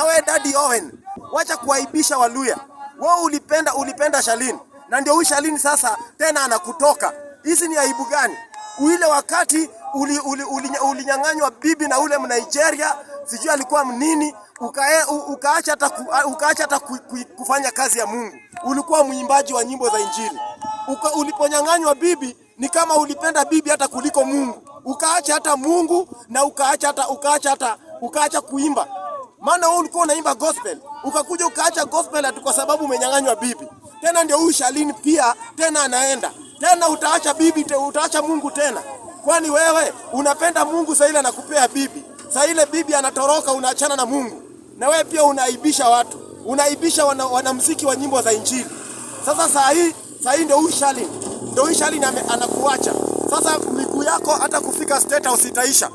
Na wewe Daddy Owen, wacha kuaibisha Waluya. Wewe ulipenda Charlene. Na ndio huyu Charlene sasa tena anakutoka. Hizi ni aibu gani? Ile wakati ulinyang'anywa bibi na ule Mnigeria, sijui alikuwa nini, ukaacha hata kufanya kazi ya Mungu. Ulikuwa mwimbaji wa nyimbo za Injili. Uliponyang'anywa bibi ni kama ulipenda bibi hata kuliko Mungu. Ukaacha hata Mungu na ukaacha kuimba. Maana wewe ulikuwa unaimba gospel, ukakuja ukaacha gospel ati kwa sababu umenyang'anywa bibi. Tena ndio huyu Charlene pia tena anaenda. Tena utaacha bibi, utaacha Mungu tena. Kwani wewe unapenda Mungu saa ile anakupea bibi. Saa ile bibi anatoroka unaachana na Mungu. Na wewe pia unaibisha watu. Unaibisha wanamuziki wa nyimbo za Injili. Sasa saa hii ndio huyu Charlene. Ndio huyu Charlene anakuacha. Sasa miguu yako hata kufika State House itaisha.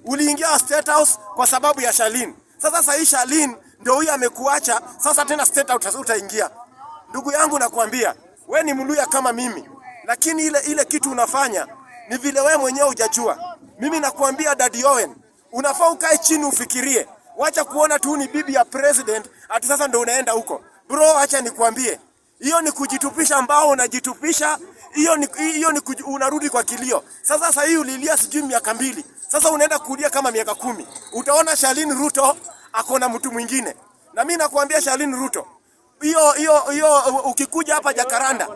Uliingia State House kwa sababu ya Charlene. Sasa saa hii Charlene ndio huyu amekuacha. Sasa tena State House utaingia. Ndugu yangu nakwambia, wewe ni Mluya kama mimi. Lakini ile kitu unafanya ni vile wewe mwenyewe hujajua. Mimi nakwambia Daddy Owen, unafaa ukae chini ufikirie. Wacha kuona tu ni bibi ya president ati sasa ndio unaenda huko. Bro, acha nikwambie. Hiyo ni kujitupisha ambao unajitupisha. Hiyo ni unarudi kwa kilio. Sasa hii ulilia sijui miaka 2. Sasa unaenda kulia kama miaka 10. Utaona Charlene Ruto akona mtu mwingine. Na mimi nakwambia Charlene Ruto, hiyo ukikuja hapa Jacaranda.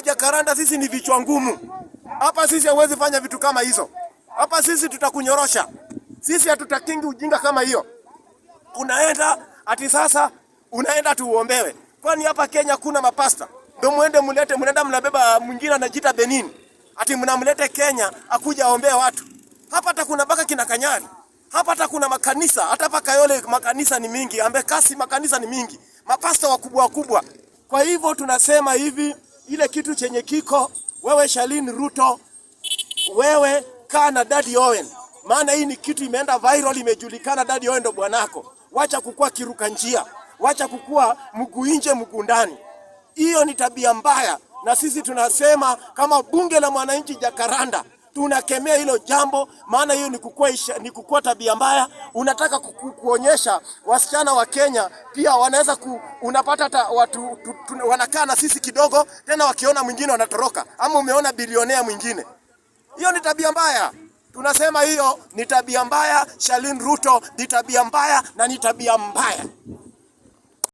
Jacaranda sisi ni vichwa ngumu. Hapa sisi hauwezi fanya vitu kama hizo. Hapa sisi tutakunyorosha. Sisi hatutakingi ujinga kama hiyo. Unaenda ati sasa unaenda tuuombewe. Kwani hapa Kenya kuna mapasta? Ndio mnaenda mnabeba mwingine anajiita Benin. Ati mnamlete Kenya akuja aombee watu. Hapa hata kuna baka kina Kanyari. Hapa hata kuna makanisa, hata hapa Kayole makanisa ni mingi, Ambekasi makanisa ni mingi. Mapasta wakubwa. Kwa hivyo tunasema hivi, ile kitu chenye kiko, wewe Charlene Ruto, wewe kaa na Daddy Owen. Maana hii ni kitu imeenda viral, imejulikana Daddy Owen ndo bwanako. Wacha kukua kiruka njia. Wacha kukua mguu nje mguu ndani. Hiyo ni tabia mbaya, na sisi tunasema kama Bunge la Mwananchi Jacaranda tunakemea hilo jambo. Maana hiyo ni kukua tabia mbaya. Unataka kuonyesha wasichana wa Kenya pia wanaweza unapata hata watu wanakaa na sisi kidogo, tena wakiona mwingine wanatoroka, ama umeona bilionea mwingine. Hiyo ni tabia mbaya. Tunasema hiyo ni tabia mbaya. Charlene Ruto ni tabia mbaya na ni tabia mbaya.